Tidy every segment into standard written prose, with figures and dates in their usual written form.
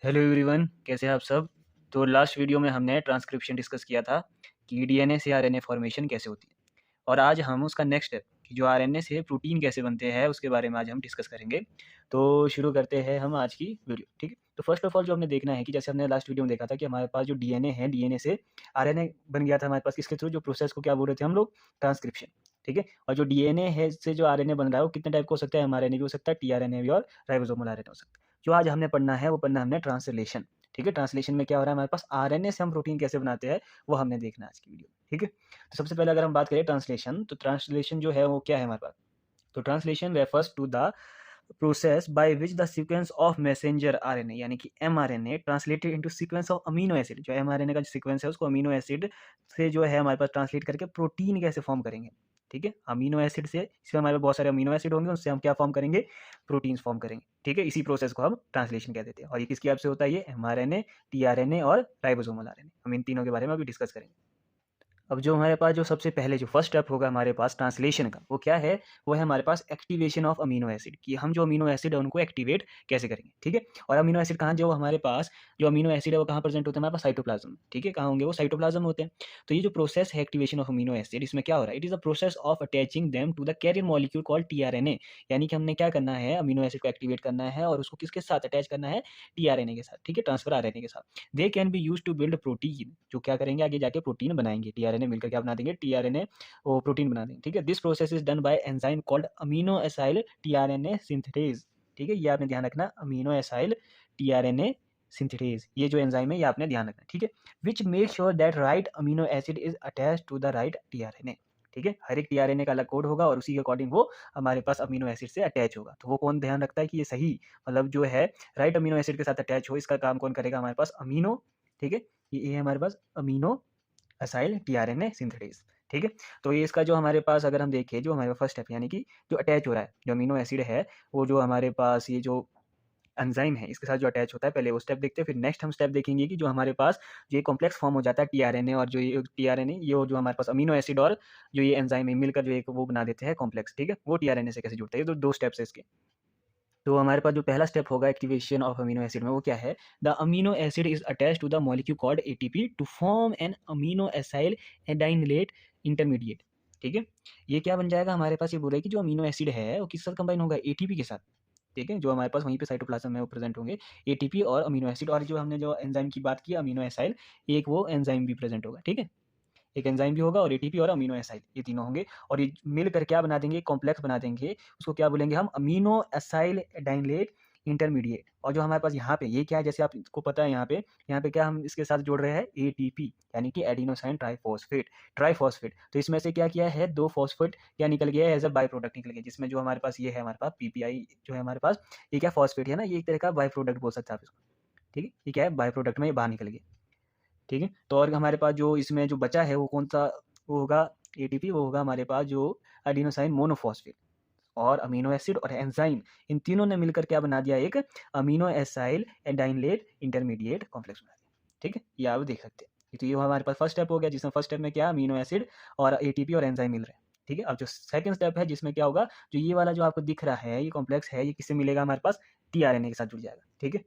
Hello everyone, कैसे हैं आप सब। तो लास्ट वीडियो में हमने ट्रांसक्रिप्शन डिस्कस किया था कि डीएनए से आरएनए फॉर्मेशन कैसे होती है। और आज हम उसका नेक्स्ट स्टेप कि जो आरएनए से प्रोटीन कैसे बनते हैं उसके बारे में आज हम डिस्कस करेंगे। तो शुरू करते हैं हम आज की वीडियो, ठीक है। तो फर्स्ट ऑफ ऑल जो हमने देखना है कि जैसे हमने लास्ट वीडियो में देखा था कि हमारे पास जो डीएनए है, डीएनए से आरएनए बन गया था हमारे पास। किसके थ्रू? जो प्रोसेस को क्या बोल रहे थे हम लोग? ट्रांसक्रिप्शन, ठीक है। और जो डीएनए है से जो आरएनए बन रहा है वो कितने टाइप का हो सकता है? एमआरएनए भी हो सकता है, टीआरएनए भी और राइबोसोमल आरएनए हो सकता है। जो आज हमने पढ़ना है वो पढ़ना हमने ट्रांसलेशन, ठीक है। ट्रांसलेशन में क्या हो रहा है हमारे पास? आरएनए से हम प्रोटीन कैसे बनाते हैं वो हमने देखना है आज की वीडियो, ठीक है। तो सबसे पहले अगर हम बात करें ट्रांसलेशन, तो ट्रांसलेशन जो है वो क्या है हमारे पास? तो translation refers to the process by which the sequence of messenger RNA यानी कि mRNA translated into sequence of amino acid. जो एमआरएनए का जो सीक्वेंस है उसको अमीनो एसिड से जो है हमारे पास ट्रांसलेट करके प्रोटीन कैसे फॉर्म करेंगे, ठीक है। अमीनो एसिड से, इसमें हमारे पास बहुत सारे अमीनो एसिड होंगे, उससे हम क्या फॉर्म करेंगे? प्रोटीन्स फॉर्म करेंगे, ठीक है। इसी प्रोसेस को हम ट्रांसलेशन कह देते हैं। और ये किसकी हेल्प से होता है? ये एमआरएनए, टीआरएनए और राइबोसोमल आरएनए। हम इन तीनों के बारे में अभी डिस्कस करेंगे। अब जो हमारे पास जो सबसे पहले जो फर्स्ट स्टेप होगा हमारे पास ट्रांसलेशन का, वो क्या है? वो है हमारे पास एक्टिवेशन ऑफ अमीनो एसिड, कि हम जो अमीनो एसिड है उनको एक्टिवेट कैसे करेंगे, ठीक है। और अमीनो एसिड कहाँ, जो हमारे पास जो अमीनो एसिड है वो कहाँ प्रेजेंट होते हैं? हमारे पास साइटोप्लाज्म में, ठीक है। कहाँ होंगे? वो साइटोप्लाज्म होते हैं। तो ये जो प्रोसेस है एक्टिवेशन ऑफ अमीनो एसिड, इसमें क्या हो रहा है? It is the process of attaching them to the carrier molecule called tRNA. यानी कि हमने क्या करना है? अमीनो एसिड को एक्टिवेट करना है और उसको किसके साथ अटैच करना है? टीआरएनए के साथ, ठीक है, ट्रांसफर आरएनए के साथ। They can be use to build protein, जो क्या करेंगे आगे जाके? प्रोटीन बनाएंगे। टीआरएनए मिलकर क्या बना देंगे? टीआरएनए वो प्रोटीन बना देंगे, ठीक है। This process is done by enzyme called amino acyl tRNA synthetase, ठीक है। ये आपने ध्यान रखना, अमीनो एसाइल टीआरएनए सिंथेटेज, ये जो एंजाइम है ये आपने ध्यान रखना, ठीक है। Which make sure that right amino acid is attach to the right tRNA, ठीक है। हर एक टीआरएनए का अलग कोड होगा और उसी के अकॉर्डिंग वो हमारे पास अमीनो एसिड से अटैच होगा। तो वो कौन ध्यान रखता है कि ये सही, मतलब जो है राइट अमीनो एसिड के साथ अटैच हो? इसका काम कौन करेगा? हमारे पास अमीनो, ठीक है। ये है हमारे पास अमीनो असाइल टीआरएनए सिंथेटेज, ठीक है। तो ये इसका जो हमारे पास अगर हम देखें, जो हमारे फर्स्ट स्टेप यानी कि जो अटैच हो रहा है जो अमीनो एसिड है, वो जो हमारे पास ये जो एंजाइम है इसके साथ जो अटैच होता है, पहले वो स्टेप देखते हैं। फिर नेक्स्ट हम स्टेप देखेंगे कि जो हमारे पास जो ये कॉम्प्लेक्स फॉर्म हो जाता है टीआरएनए और जो ये टीआरएनए, ये जो हमारे पास अमीनो एसिड और जो ये एंजाइम है मिलकर जो एक वो बना देते हैं कॉम्प्लेक्स, ठीक है। वो टीआरएनए से कैसे जुड़ता है? ये तो दो स्टेप्स है इसके। तो हमारे पास जो पहला स्टेप होगा एक्टिवेशन ऑफ अमीनो एसिड में, वो क्या है? The amino acid is attach to the molecule called ATP to form an amino acyl adenylate intermediate, ठीक है। ये क्या बन जाएगा हमारे पास? ये बोल रहा है कि जो अमीनो एसिड है वो किस साथ कंबाइन होगा? एटीपी के साथ, ठीक है। जो हमारे पास वहीं पे साइटोप्लाज्म में वो प्रेजेंट होंगे, एटीपी और अमीनो एसिड। और जो हमने जो एंजाइम की बात की अमीनो एसाइल, एक वो एंजाइम भी प्रेजेंट होगा, ठीक है। एक एंजाइम भी होगा और एटीपी और अमीनो एसाइल, ये तीनों होंगे। और ये मिलकर क्या बना देंगे? कॉम्प्लेक्स बना देंगे। उसको क्या बोलेंगे हम? Amino acyl dilate intermediate. और जो हमारे पास यहाँ पे ये क्या है? जैसे आपको पता है यहाँ पे क्या हम इसके साथ जोड़ रहे हैं? एटीपी, यानी कि एडिनोसाइन ट्राइफॉस्फेट, ट्राइफॉस्फेट। तो इसमें से क्या किया है? दो फॉस्फेट क्या निकल गया है? एज अ बाई प्रोडक्ट निकल गया, जिसमें जो हमारे पास ये है हमारे पास पीपीआई जो है हमारे पास, ये क्या फॉस्फेट है ना, ये एक तरह का बाई प्रोडक्ट बोल सकते हैं आप इसको, ठीक है। ये क्या है? बाई प्रोडक्ट में ये बाहर निकल गया, ठीक है। तो और हमारे पास जो इसमें जो बचा है वो कौन सा वो होगा? एटीपी। वो होगा हमारे पास जो एडिनोसाइन मोनोफॉस्फेट। और अमीनो एसिड और एंजाइम, इन तीनों ने मिलकर क्या बना दिया? एक amino acyl adenylate intermediate complex बना दिया, ठीक है। ये आप देख सकते हैं। तो ये हमारे पास फर्स्ट स्टेप हो गया, जिसमें फर्स्ट स्टेप में क्या? अमीनो एसिड और एटीपी और एंजाइम मिल रहे हैं, ठीक है। अब जो सेकंड स्टेप है जिसमें क्या होगा? जो ये वाला जो आपको दिख रहा है ये कॉम्प्लेक्स है, ये किससे मिलेगा? हमारे पास टीआरएनए के साथ जुड़ जाएगा, ठीक है।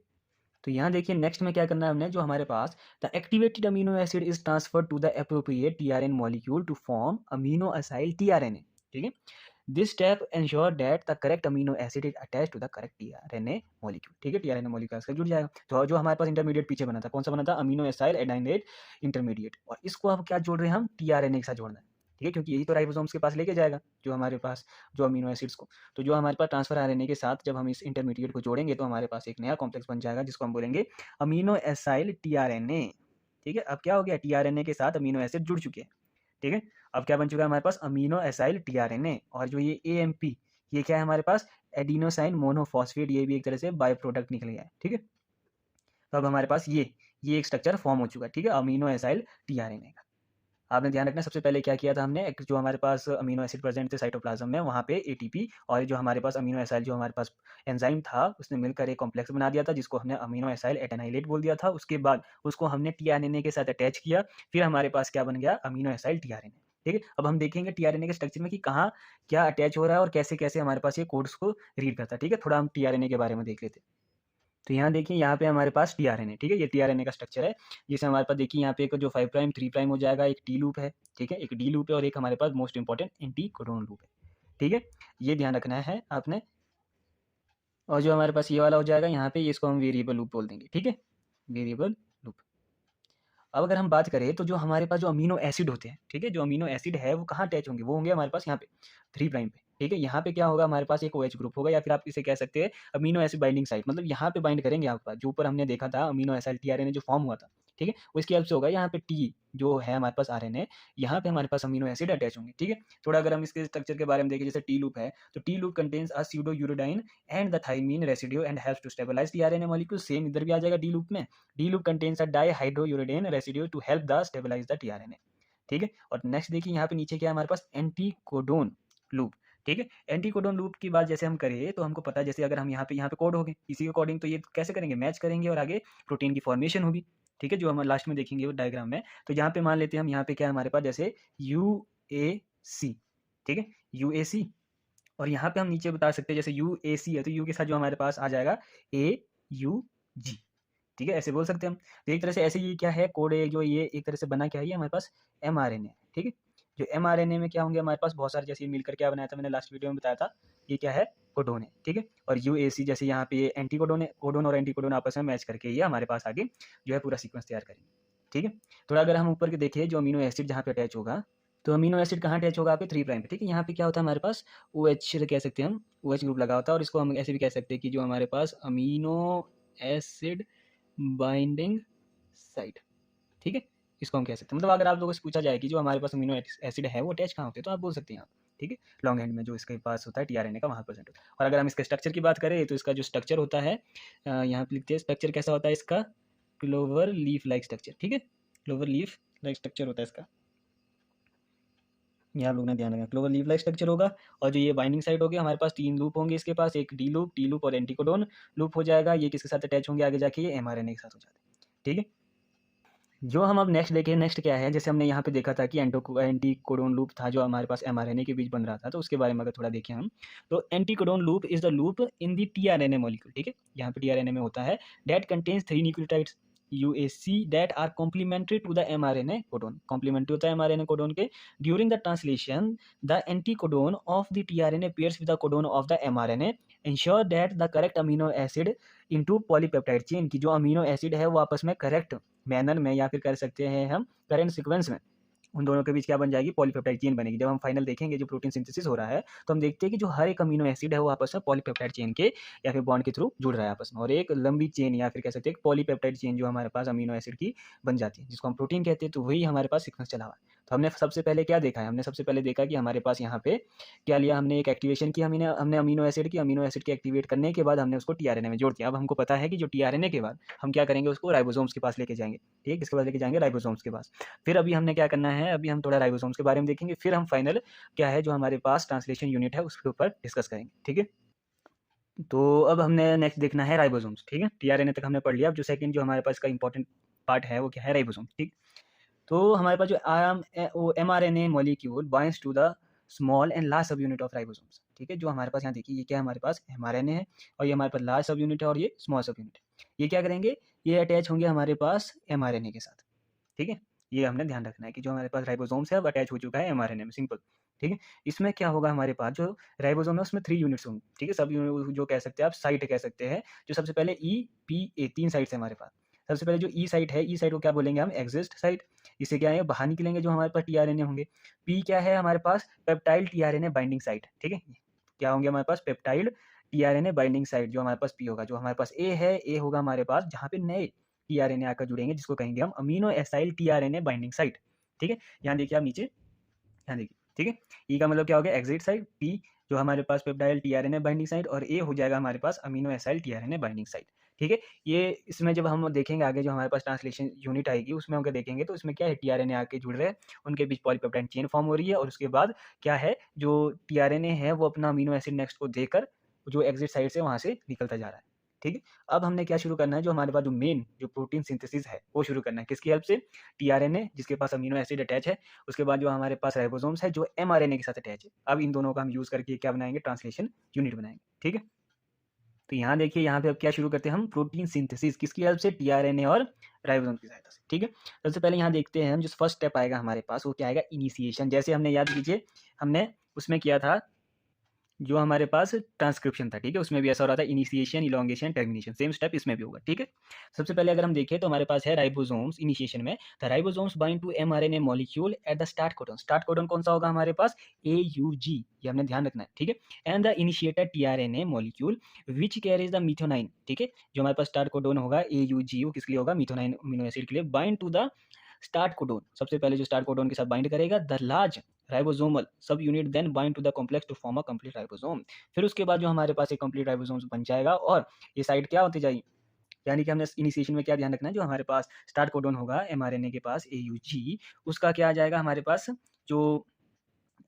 तो यहाँ देखिए नेक्स्ट में क्या करना है हमने, जो हमारे पास the activated amino acid is transferred to the appropriate tRNA molecule to form amino acyl tRNA, ठीक है। This step ensure that the correct amino acid is attach to the correct tRNA molecule, ठीक है। TRNA molecule से जुड़ जाएगा। तो जो हमारे पास इंटरमीडिएट पीछे बना था, कौन सा बना था? Amino acyl adenylate intermediate. और इसको अब क्या जोड़ रहे हैं हम? टीआरएनए के साथ जोड़ना है, ठीक है, क्योंकि यही तो राइबोसोम्स के पास लेके जाएगा जो हमारे पास जो अमीनो एसिड्स को। तो जो हमारे पास ट्रांसफर आरएनए के साथ जब हम इस इंटरमीडिएट को जोड़ेंगे तो हमारे पास एक नया कॉम्प्लेक्स बन जाएगा जिसको हम बोलेंगे अमीनो एसाइल टीआरएनए, ठीक है। अब क्या हो गया? टीआरएनए के साथ अमीनो एसिड जुड़ चुके हैं, ठीक है। अब क्या बन चुका है हमारे पास? Aminoacyl tRNA. और जो ये एएमपी, ये क्या है हमारे पास? एडिनोसाइन मोनोफॉस्फेट, ये भी एक तरह से बाय प्रोडक्ट निकल गया है, ठीक है। तो अब हमारे पास ये एक स्ट्रक्चर फॉर्म हो चुका है, ठीक है, अमीनो एसाइल टीआरएनए का। आपने ध्यान रखना, सबसे पहले क्या किया था हमने? एक जो हमारे पास अमीनो एसिड प्रेजेंट थे साइटोप्लाज्म में, वहाँ पे एटीपी और जो हमारे पास अमीनो एसाइल जो हमारे पास एंजाइम था उसने मिलकर एक कॉम्प्लेक्स बना दिया था जिसको हमने अमीनो एसाइल एटानाइलेट बोल दिया था। उसके बाद उसको हमने टीआरएनए के साथ अटैच किया, फिर हमारे पास क्या बन गया? अमीनो एसाइल टीआरएनए, ठीक है। अब हम देखेंगे टीआरएनए के स्ट्रक्चर में कि कहाँ क्या अटैच हो रहा है और कैसे कैसे हमारे पास ये कोड्स को रीड करता है, ठीक है। थोड़ा हम टीआरएनए के बारे में देख लेते हैं। तो यहाँ देखिए, यहाँ पे हमारे पास टीआरएनए, ठीक है, ये टीआरएनए का स्ट्रक्चर है, जिसे हमारे पास देखिए यहाँ पे एक जो 5 प्राइम 3 प्राइम हो जाएगा, एक टी लूप है, ठीक है, एक डी लूप है और एक हमारे पास most important anticodon loop है, ठीक है, ये ध्यान रखना है आपने। और जो हमारे पास ये वाला हो जाएगा यहाँ पे, इसको हम वेरिएबल लूप बोल देंगे, ठीक है, वेरिएबल लूप। अब अगर हम बात करें तो जो हमारे पास जो अमीनो एसिड होते हैं, ठीक है, जो अमीनो एसिड है वो कहाँ अटैच होंगे, वो होंगे हमारे पास यहाँ पे 3 प्राइम पे, ठीक है, यहाँ पे क्या होगा हमारे पास एक OH ग्रुप होगा, या फिर आप इसे कह सकते हैं अमीनो एसिड बाइंडिंग साइट, मतलब यहाँ पे बाइंड करेंगे आपका, जो ऊपर हमने देखा था अमीनो एसिड टीआरएनए जो फॉर्म हुआ था, ठीक है, उसकी हेल्प से होगा यहाँ पे टी जो है हमारे पास आरएनए, यहाँ पे हमारे पास अमीनो एसिड अटैच होंगे, ठीक है। थोड़ा अगर हम इसके स्ट्रक्चर के बारे में देखें, जैसे टी लूप है, तो T loop contains a pseudouridine and the thymine residue and helps to stabilize tRNA molecule, same इधर भी आ जाएगा डी लूप में, D loop contains a dihydrouridine residue to help the stabilize the tRNA, ठीक है। और next देखिए यहाँ पे नीचे क्या है हमारे पास, एंटीकोडोन लूप, ठीक है। एंटीकोडोन लूप की बात जैसे हम करें तो हमको पता है, जैसे अगर हम यहाँ पे कोड हो गए इसी के अकॉर्डिंग, तो ये कैसे करेंगे, मैच करेंगे और आगे प्रोटीन की फॉर्मेशन होगी, ठीक है, जो हम लास्ट में देखेंगे वो डायग्राम में। तो यहाँ पे मान लेते हैं हम, यहाँ पे क्या है हमारे पास, जैसे UAC, ठीक है, UAC, और यहाँ पे हम नीचे बता सकते हैं जैसे UAC है तो यू के साथ जो हमारे पास आ जाएगा AUG, ठीक है, ऐसे बोल सकते हैं हम। तो एक तरह से ऐसे ये क्या है कोड है, जो ये एक तरह से बना क्या है, ये हमारे पास mRNA, ठीक है। जो mRNA में क्या होंगे हमारे पास बहुत सारे, जैसे मिलकर क्या बनाया था मैंने लास्ट वीडियो में बताया था, ये क्या है, कोडोन है, ठीक है। और UAC जैसे यहाँ पे ये एंटी कोडोन है, कोडोन और एंटी कोडोन आपस में मैच करके ये हमारे पास आगे जो है पूरा सीक्वेंस तैयार करेंगे, ठीक है। थोड़ा अगर हम ऊपर के देखिए, जो अमीनो एसिड जहाँ पे अटैच होगा, तो अमीनो एसिड कहाँ अटैच होगा आपके 3 प्राइम पे, ठीक है। यहाँ पे क्या होता है हमारे पास OH कह सकते हैं हम, OH ग्रुप लगा होता है, और इसको हम ऐसे भी कह सकते हैं कि जो हमारे पास अमीनो एसिड बाइंडिंग साइट, ठीक है, इसको हम कह सकते हैं। मतलब अगर आप लोगों से पूछा जाए कि जो हमारे पास अमीनो एसिड है वो अटैच कहाँ होते हैं, तो आप बोल सकते हैं आप, ठीक है, लॉन्ग एंड में जो इसके पास होता है टीआरएनए का, वहाँ प्रेजेंट होता है। और अगर हम इसके स्ट्रक्चर की बात करें तो इसका जो स्ट्रक्चर होता है, यहाँ पे लिखते हैं स्ट्रक्चर कैसा होता है इसका, क्लोवर लीफ लाइक स्ट्रक्चर, ठीक है, क्लोवर लीफ लाइक स्ट्रक्चर होता है इसका, ये आप लोग ने ध्यान रखना, क्लोवर लीफ लाइक स्ट्रक्चर होगा। और जो ये बाइंडिंग साइट होगी हमारे पास 3 लूप होंगे इसके पास, एक डी लूप, टी लूप और एंटीकोडोन लूप हो जाएगा, ये किसके साथ अटैच होंगे आगे जाके, ये mRNA के साथ हो जाते हैं, ठीक है। जो हम अब नेक्स्ट देखें, नेक्स्ट क्या है, जैसे हमने यहाँ पे देखा था कि एंटीकोडोन लूप था जो हमारे पास mRNA के बीच बन रहा था, तो उसके बारे में अगर थोड़ा देखें हम, तो anticodon loop is the loop in the tRNA molecule, ठीक है, यहाँ पे टीआरएनए में होता है, that contains 3 nucleotides UAC that are complementary to the mRNA codon, complementary होता है mRNA codon के, during the translation the anticodon of the tRNA pairs with the codon of the mRNA, ensure that the correct amino acid into polypeptide chain, की जो amino acid है वो आपस में correct manner में, या फिर कर सकते हैं हम करेंट सीक्वेंस में, उन दोनों के बीच क्या बन जाएगी, पॉलीपेप्टाइड चेन बनेगी। जब हम फाइनल देखेंगे जो प्रोटीन सिंथेसिस हो रहा है, तो हम देखते हैं कि जो हर एक अमीनो एसिड है वो आपस में पॉलीपेप्टाइड चेन के या फिर बॉन्ड के थ्रू जुड़ रहा है आपस में, और एक लंबी चेन या फिर कह सकते हैं पॉलीपेप्टाइड चेन जो हमारे पास अमीनो एसिड की बन जाती है, जिसको हम प्रोटीन कहते हैं, तो वही हमारे पास सीक्वेंस चला हुआ है। तो हमने सबसे पहले क्या देखा है, हमने सबसे पहले देखा कि हमारे पास यहाँ पे क्या लिया, हमने एक एक्टिवेशन की, हमने अमीनो एसिड की एक्टिवेट करने के बाद हमने उसको टीआरएनए में जोड़ दिया। अब हमको पता है कि जो टीआरएनए के बाद हम क्या करेंगे, उसको राइबोसोम्स के पास लेके जाएंगे, ठीक है, किसके पास लेके जाएंगे, राइबोसोम्स के पास। फिर अभी हमने क्या करना है, अभी हम थोड़ा राइबोसोम्स के बारे में देखेंगे, फिर हम फाइनल क्या है जो हमारे पास ट्रांसलेशन यूनिट है उसके ऊपर डिस्कस करेंगे, ठीक है। तो अब हमने नेक्स्ट देखना है राइबोसोम्स, ठीक है, टीआरएनए तक हमने पढ़ लिया। अब जो सेकंड जो हमारे पास का इंपॉर्टेंट पार्ट है वो क्या है, राइबोसोम, ठीक। तो हमारे पास जो mRNA molecule binds to the small and large subunit of ribosomes, ठीक है, जो हमारे पास यहाँ देखिए ये क्या है, हमारे पास mRNA है और ये हमारे पास लार्ज सब यूनिट है और ये स्मॉल सब यूनिट है। ये क्या करेंगे, ये अटैच होंगे हमारे पास mRNA के साथ, ठीक है, ये हमने ध्यान रखना है कि जो हमारे पास राइबोसोम्स है अब अटैच हो चुका है mRNA में, सिंपल, ठीक है। इसमें क्या होगा, हमारे पास जो राइबोसोम है उसमें 3 यूनिट्स होंगे, ठीक है, सब जो कह सकते हैं आप साइट कह सकते हैं। जो सबसे पहले EPA 3 साइट्स है हमारे पास। सबसे पहले जो ई साइट है, ई साइट को क्या बोलेंगे हम, एग्जिस्ट साइट, इससे क्या है बाहर निकलेंगे जो हमारे पास टीआरएनए होंगे। पी क्या है हमारे पास, पेप्टाइल टीआरएनए बाइंडिंग साइट, ठीक है, क्या होंगे हमारे पास, पेप्टाइल टीआरएनए बाइंडिंग साइट, जो हमारे पास पी होगा। जो हमारे पास ए है, ए होगा हमारे पास जहाँ पे नए टीआरएनए आकर जुड़ेंगे, जिसको कहेंगे हम amino acyl tRNA binding site, ठीक है। यहाँ देखिए आप नीचे, यहाँ देखिए, ठीक है, ई का मतलब क्या हो गया, एग्जिट साइट, पी जो हमारे पास पेप्टाइल टीआरएनए बाइंडिंग साइट, और ए हो जाएगा हमारे पास aminoacyl tRNA binding site, ठीक है। ये इसमें जब हम देखेंगे आगे जो हमारे पास ट्रांसलेशन यूनिट आएगी उसमें हम देखेंगे, तो इसमें क्या है, टीआरएनए आके जुड़ रहे हैं, उनके बीच पॉलीपेप्टाइड चेन फॉर्म हो रही है, और उसके बाद क्या है, जो टीआरएनए है वो अपना अमीनो एसिड नेक्स्ट को देकर जो एग्जिट साइड से वहाँ से निकलता जा रहा है, ठीक है। अब हमने क्या शुरू करना है, जो हमारे पास जो मेन जो प्रोटीन सिंथेसिस है वो शुरू करना है, किसकी हेल्प से, टीआरएनए जिसके पास अमीनो एसिड अटैच है, उसके बाद जो हमारे पास राइबोसोम्स है जो mRNA के साथ अटैच है। अब इन दोनों का हम यूज करके क्या बनाएंगे, ट्रांसलेशन यूनिट बनाएंगे, ठीक है। तो यहाँ देखिए, यहाँ पे अब क्या शुरू करते हैं हम, प्रोटीन सिंथेसिस, किसकी हेल्प से, टीआरएनए और राइबोसोम की सहायता से। ठीक है, सबसे पहले यहाँ देखते हैं हम, जो फर्स्ट स्टेप आएगा हमारे पास वो क्या आएगा, इनिशिएशन। जैसे हमने याद कीजिए, हमने उसमें किया था जो हमारे पास ट्रांसक्रिप्शन था, ठीक है, उसमें भी ऐसा हो रहा था, initiation, elongation, termination, same step इसमें भी होगा। ठीक है, सबसे पहले अगर हम देखें तो हमारे पास है राइबोसोम्स। इनिशिएशन में the ribosomes bind to mRNA molecule at the start codon. Start codon कौन सा होगा हमारे पास, AUG, ये हमने ध्यान रखना है। ठीक है, and the initiated tRNA molecule which carries the methionine. ठीक है, जो हमारे पास स्टार्ट कोडन होगा AUG, वो किसके लिए होगा, मिथोनाइन अमीनो एसिड के लिए, bind to the start codon. सबसे पहले जो स्टार्ट कोडोन के साथ बाइंड करेगा, the large ribosomal subunit then bind to the complex to form a complete ribosome. फिर उसके बाद जो हमारे पास एक कंप्लीट राइबोसोम बन जाएगा, और ये साइड क्या होती जाएगी, यानी कि हमने इनिशिएशन में क्या ध्यान रखना है, जो हमारे पास स्टार्ट कोडोन होगा एमआरएनए के पास AUG, उसका क्या आ जाएगा हमारे पास, जो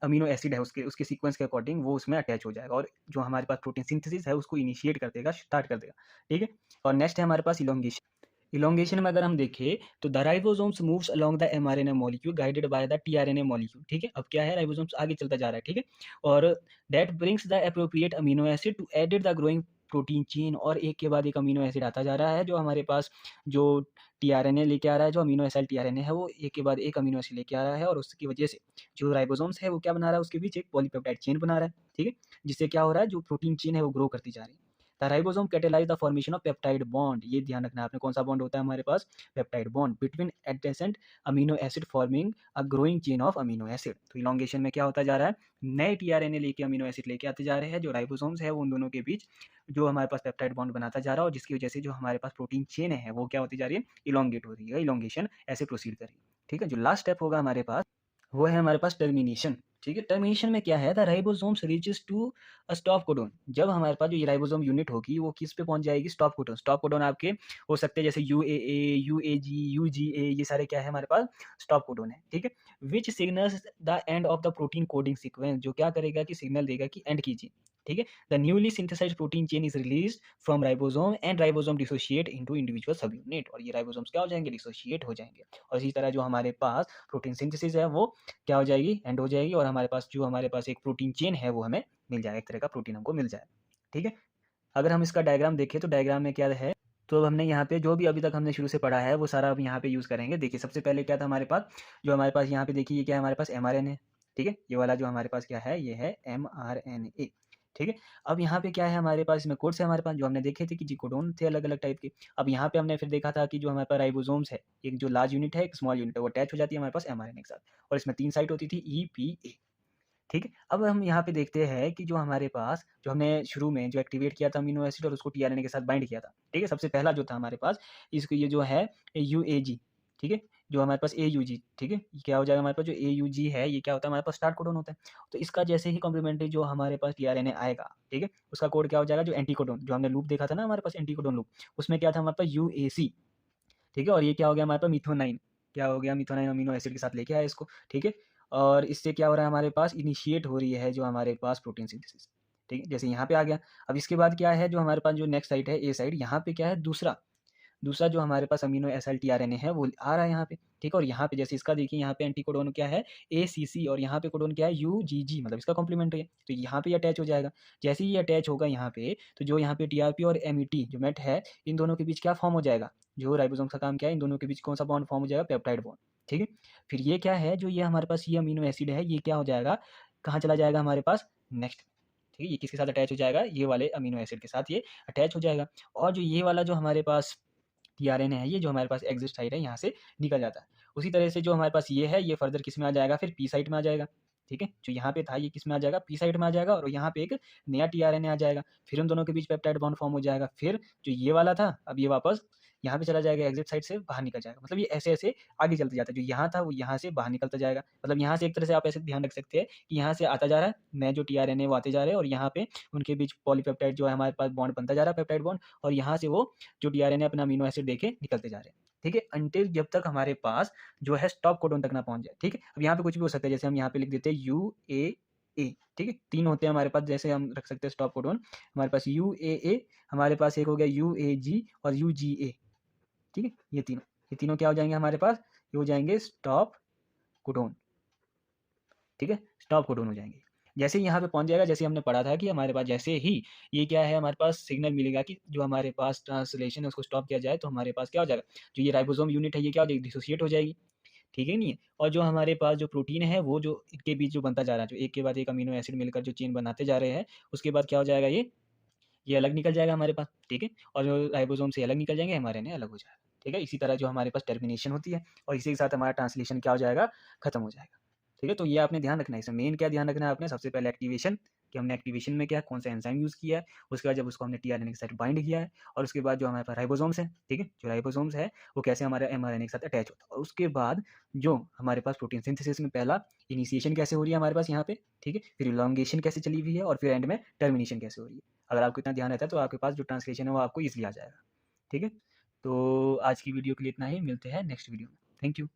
अमीनो एसिड है उसके उसके सीक्वेंस के अकॉर्डिंग वो उसमें अटैच हो जाएगा, और जो हमारे पास प्रोटीन सिंथेसिस है उसको इनिशिएट कर देगा, स्टार्ट कर देगा। ठीक है, और नेक्स्ट है हमारे पास इलोंगेशन। इलोंगेशन में अगर हम देखें तो the ribosomes moves along the mRNA molecule guided by the tRNA molecule. ठीक है, अब क्या है, राइबोसोम्स आगे चलता जा रहा है। ठीक है, और that brings the appropriate amino acid to edit the growing protein chain, और एक के बाद एक अमीनो एसिड आता जा रहा है, जो हमारे पास जो टीआरएनए लेके आ रहा है, जो अमीनो एसिड टीआरएनए है वो एक के बाद एक अमीनो एसिड लेके आ रहा है, और उसकी वजह से जो राइबोसोम्स है वो क्या बना रहा है, उसके बीच एक पॉलीपेप्टाइड चेन बना रहा है। ठीक है, जिससे क्या हो रहा है, जो प्रोटीन चेन है वो ग्रो करती जा रही है। The ribosome catalyse the formation of peptide bond. ये ध्यान रखना है आपने, कौन सा बॉन्ड होता है हमारे पास, peptide bond between adjacent amino acid forming a growing chain of amino acid. तो इलोंगेशन में क्या होता जा रहा है, नए टीआरएनए लेके अमीनो एसिड लेके आते जा रहे हैं, जो राइबोसोम्स है वो उन दोनों के बीच जो हमारे पास पेप्टाइड बॉन्ड बनाता जा रहा है, और जिसकी वजह से जो हमारे पास प्रोटीन चेन है वो क्या होती जा रही है, इलोंगेट हो रही है, इलोंगेशन ऐसे प्रोसीड कर रही है। ठीक है, जो लास्ट स्टेप होगा हमारे पास वो है हमारे पास टर्मिनेशन। ठीक है, टर्मिनेशन में क्या है, the ribosomes reaches to a stop codon. जब हमारे पास जो ये राइबोसोम यूनिट होगी वो किस पे पहुंच जाएगी, स्टॉप कोडोन। स्टॉप कोडोन आपके हो सकते हैं जैसे UAA, UAG, UGA, ये सारे क्या है हमारे पास, स्टॉप कोडोन है। ठीक है, which signals the end of the protein coding sequence, जो क्या करेगा कि सिग्नल देगा कि एंड कीजिए। ठीक है, the newly synthesised protein chain is release from ribosome and ribosome dissociate into individual subunit, और ये राइबोसोम्स क्या हो जाएंगे, डिसोशिएट हो जाएंगे। और इसी तरह जो हमारे पास प्रोटीन सिंथेसिस है वो क्या हो जाएगी, एंड हो जाएगी, और हमारे पास जो हमारे पास एक प्रोटीन चेन है वो हमें मिल जाएगा, एक तरह का प्रोटीन हमको मिल जाएगा। ठीक है, अगर हम इसका डायग्राम देखें तो डायग्राम में क्या है, तो अब हमने यहाँ पे जो भी अभी तक हमने शुरू से पढ़ा है वो सारा अब यहाँ पे यूज़ करेंगे। देखिए सबसे पहले क्या था हमारे पास, जो हमारे पास यहाँ पे देखिए ये क्या है हमारे पास, mRNA। ठीक है, ये वाला जो हमारे पास क्या है, ये है mRNA। ठीक है, अब यहाँ पे क्या है हमारे पास, इसमें कोड्स है हमारे पास, जो हमने देखे थे कि जी कोडोन थे अलग अलग टाइप के। अब यहाँ पे हमने फिर देखा था कि जो हमारे पास राइबोसोम्स है, एक जो लार्ज यूनिट है एक स्मॉल यूनिट है, वो अटैच हो जाती है हमारे पास mRNA के साथ, और इसमें 3 साइट होती थी EPA। ठीक है, अब हम यहाँ पे देखते हैं कि जो हमारे पास जो हमने शुरू में जो एक्टिवेट किया था अमीनो एसिड और उसको टीआरएनए के साथ बाइंड किया था। ठीक है, सबसे पहला जो था हमारे पास, इसको ये जो है UAG। ठीक है, जो हमारे पास AUG। ठीक है, ये क्या हो जाएगा हमारे पास, जो AUG है ये क्या होता है हमारे पास, स्टार्ट कोडोन होता है। तो इसका जैसे ही कॉम्प्लीमेंट्री जो हमारे पास टीआरएनए आएगा, ठीक है, उसका कोड क्या हो जाएगा, जो एंटी कोडोन, जो हमने लूप देखा था ना हमारे पास, एंटी कोडोन लूप, उसमें क्या था हमारे पास UAC। ठीक है, और ये क्या हो गया हमारे पास, मिथोनाइन। क्या हो गया, मिथोनाइन अमीनो एसिड के साथ लेके आया इसको। ठीक है, और इससे क्या हो रहा है हमारे पास, इनिशिएट हो रही है जो हमारे पास प्रोटीन सिंथेसिस। ठीक है, जैसे यहाँ पे आ गया। अब इसके बाद क्या है, जो हमारे पास जो नेक्स्ट साइट है ए साइड, यहाँ पे क्या है, दूसरा दूसरा जो हमारे पास अमीनो एसिड टीआरएनए है वो आ रहा है यहाँ पे। ठीक है, और यहाँ पे जैसे इसका देखिए, यहाँ पे एंटी कोडोन क्या है, ACC, और यहाँ पे कोडोन क्या है, UGG, मतलब इसका कॉम्प्लीमेंट्री है, तो यहाँ पे अटैच हो जाएगा। जैसे ही ये अटैच होगा यहाँ पे, तो जो यहाँ पे TRP और MET जो मेट है, इन दोनों के बीच क्या फॉर्म हो जाएगा, जो राइबोसोम का काम क्या है, इन दोनों के बीच कौन सा बॉन्ड फॉर्म हो जाएगा, पेप्टाइड बॉन्ड। ठीक है, फिर ये क्या है, जो ये हमारे पास ये अमीनो एसिड है, ये क्या हो जाएगा, कहाँ चला जाएगा हमारे पास, नेक्स्ट। ठीक है, ये किसके साथ अटैच हो जाएगा, ये वाले अमीनो एसिड के साथ ये अटैच हो जाएगा। और जो ये वाला जो हमारे पास टीआरएनए है, ये जो हमारे पास एग्जिट साइट है यहाँ से निकल जाता है। उसी तरह से जो हमारे पास ये है, ये फर्दर किस में आ जाएगा, फिर पी साइट में आ जाएगा। ठीक है, जो यहाँ पे था ये किस में आ जाएगा, पी साइट में आ जाएगा, और यहाँ पे एक नया टीआरएनए आ जाएगा, फिर उन दोनों के बीच पेप्टाइड बॉन्ड फॉर्म हो जाएगा। फिर जो ये वाला था, अब ये वापस यहाँ पे चला जाएगा, एग्जिट साइड से बाहर निकल जाएगा। मतलब ये ऐसे ऐसे आगे चलते जाता है, जो यहाँ था वो यहाँ से बाहर निकलता जाएगा। मतलब यहाँ से एक तरह से आप ऐसे ध्यान रख सकते हैं कि यहाँ से आता जा रहा है नए जो टीआरएनए वो आते जा रहे हैं, और यहाँ पे उनके बीच पॉलीपेप्टाइड जो है हमारे पास बॉन्ड बनता जा रहा है, पेप्टाइड बॉन्ड, और यहाँ से वो जो टीआरएनए अपना अमीनो एसिड देके निकलते जा रहे हैं। ठीक है, अंटिल जब तक हमारे पास जो है स्टॉप कोडोन तक ना पहुंच जाए। ठीक है, अब यहाँ पे कुछ भी हो सकता है, जैसे हम यहाँ पे लिख देते हैं UAA। ठीक है, 3 होते हैं हमारे पास, जैसे हम रख सकते हैं स्टॉप कोडोन, हमारे पास UAA, हमारे पास एक हो गया UAG और UGA। ठीक है, ये तीनों क्या हो जाएंगे हमारे पास, ये हो जाएंगे स्टॉप कोडोन। ठीक है, स्टॉप कोडोन हो जाएंगे। जैसे ही यहाँ पे पहुँच जाएगा, जैसे हमने पढ़ा था कि हमारे पास जैसे ही ये क्या है, हमारे पास सिग्नल मिलेगा कि जो हमारे पास ट्रांसलेशन है उसको स्टॉप किया जाए, तो हमारे पास क्या हो जाएगा, जो ये राइबोसोम यूनिट है ये क्या हो जाएगी, डिसोसिएट हो जाएगी। ठीक है नहीं है? और जो हमारे पास जो प्रोटीन है वो जो इनके बीच जो बनता जा रहा है, जो एक के बाद एक अमीनो एसिड मिलकर जो चेन बनाते जा रहे हैं, उसके बाद क्या हो जाएगा, ये अलग निकल जाएगा हमारे पास। ठीक है, और जो राइबोसोम से अलग निकल जाएंगे, एमआरएनए अलग हो जाएगा। ठीक है, इसी तरह जो हमारे पास टर्मिनेशन होती है, और इसी के साथ हमारा ट्रांसलेशन क्या हो जाएगा, खत्म हो जाएगा। ठीक है, तो ये आपने ध्यान रखना है। इसमें मेन क्या ध्यान रखना है आपने, सबसे पहले एक्टिवेशन, कि हमने एक्टिवेशन में क्या कौन सा एंजाइम यूज़ किया है, उसके बाद जब उसको हमने टीआरएनए के साथ बाइंड किया है, और उसके बाद जो हमारे पास राइबोसोम्स है, ठीक है, जो राइबोसोम्स है वो कैसे हमारे एमआरएनए के साथ अटैच होता है, और उसके बाद जो हमारे पास प्रोटीन सिंथेसिस में पहला इनिशिएशन कैसे हो रही है हमारे पास यहाँ पे, ठीक है, फिर इलॉन्गेशन कैसे चली हुई है, और फिर एंड में टर्मिनेशन कैसे हो रही है। अगर आपको इतना ध्यान रहता है तो आपके पास जो ट्रांसलेशन है वो आपको ईजिली आ जाएगा। ठीक है, तो आज की वीडियो के लिए इतना ही, मिलते हैं नेक्स्ट वीडियो में। Thank you.